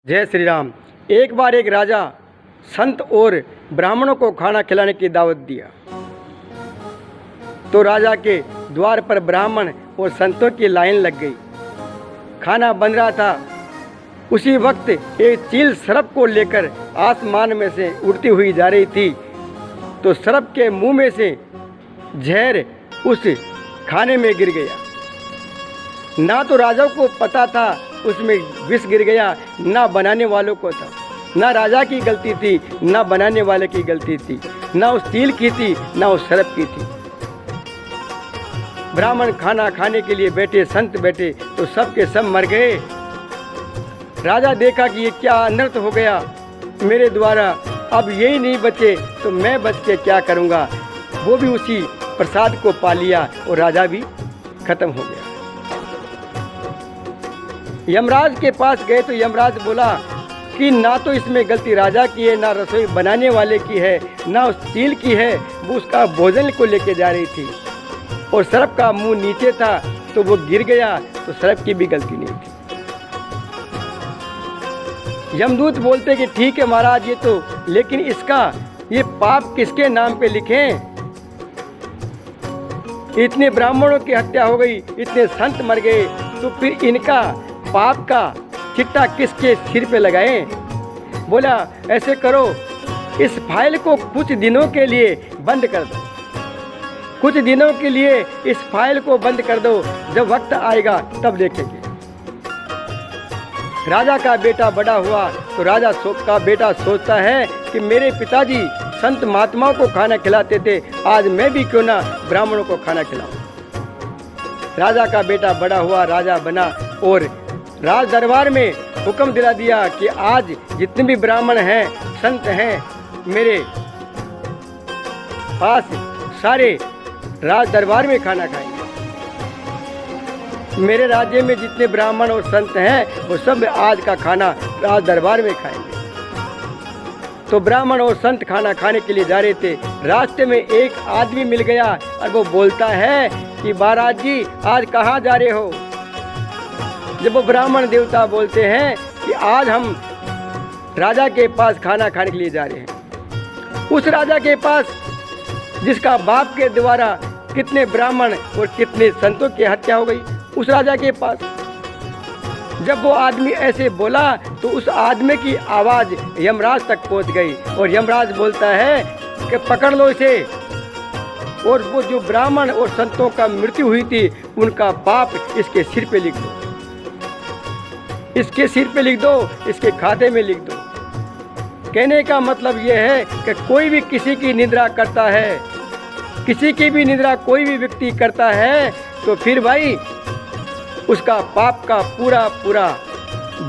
जय श्री राम। एक बार एक राजा संत और ब्राह्मणों को खाना खिलाने की दावत दिया। तो राजा के द्वार पर ब्राह्मण और संतों की लाइन लग गई। खाना बन रहा था। उसी वक्त एक चील सर्प को लेकर आसमान में से उड़ती हुई जा रही थी। तो सर्प के मुंह में से जहर उस खाने में गिर गया। ना तो राजा को पता था उसमें विष गिर गया, ना बनाने वालों को था। ना राजा की गलती थी, ना बनाने वाले की गलती थी, ना उस चील की थी, ना उस सर्प की थी। ब्राह्मण खाना खाने के लिए बैठे, संत बैठे, तो सब के सब मर गए। राजा देखा कि ये क्या अनर्थ हो गया मेरे द्वारा, अब यही नहीं बचे तो मैं बच के क्या करूँगा। वो भी उसी प्रसाद को पा लिया और राजा भी खत्म हो गया। यमराज के पास गए तो यमराज बोला कि ना तो इसमें गलती राजा की है, ना रसोई बनाने वाले की है, ना उस चील की है। वो उसका भोजन को लेके जा रही थी और सर्प का मुंह नीचे था तो वो गिर गया, तो सर्प की भी गलती नहीं थी। यमदूत बोलते कि ठीक है महाराज, ये तो, लेकिन इसका ये पाप किसके नाम पे लिखें? इतने ब्राह्मणों की हत्या हो गई, इतने संत मर गए, तो फिर इनका पाप का चिट्टा किसके सिर पे लगाएं? बोला ऐसे करो, इस फाइल को कुछ दिनों के लिए बंद कर दो। कुछ दिनों के लिए इस फाइल को बंद कर दो, जब वक्त आएगा तब देखेंगे। राजा का बेटा बड़ा हुआ तो राजा का बेटा सोचता है कि मेरे पिताजी संत महात्माओं को खाना खिलाते थे, आज मैं भी क्यों ना ब्राह्मणों को खाना खिलाऊं। राजा का बेटा बड़ा हुआ, राजा बना और राज दरबार में हुक्म दिला दिया कि आज जितने भी ब्राह्मण हैं, संत हैं, मेरे पास सारे राज दरबार में खाना खाएंगे। मेरे राज्य में जितने ब्राह्मण और संत हैं वो सब आज का खाना राज दरबार में खाएंगे। तो ब्राह्मण और संत खाना खाने के लिए जा रहे थे। रास्ते में एक आदमी मिल गया और वो बोलता है कि महाराज जी आज कहाँ जा रहे हो? जब वो ब्राह्मण देवता बोलते हैं कि आज हम राजा के पास खाना खाने के लिए जा रहे हैं, उस राजा के पास जिसका बाप के द्वारा कितने ब्राह्मण और कितने संतों की हत्या हो गई, उस राजा के पास। जब वो आदमी ऐसे बोला तो उस आदमी की आवाज़ यमराज तक पहुंच गई और यमराज बोलता है कि पकड़ लो इसे, और वो जो ब्राह्मण और संतों का मृत्यु हुई थी उनका पाप इसके सिर पे लिख दो, इसके सिर पे लिख दो, इसके खाते में लिख दो। कहने का मतलब यह है कि कोई भी किसी की निंदा करता है, किसी की भी निंदा कोई भी व्यक्ति करता है, तो फिर भाई उसका पाप का पूरा पूरा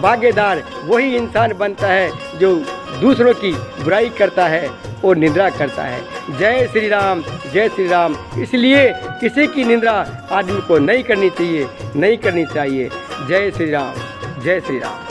भागीदार वही इंसान बनता है जो दूसरों की बुराई करता है और निंदा करता है। जय श्री राम, जय श्री राम। इसलिए किसी की निंदा आदमी को नहीं करनी चाहिए, नहीं करनी चाहिए। जय श्री राम, जय श्री राम।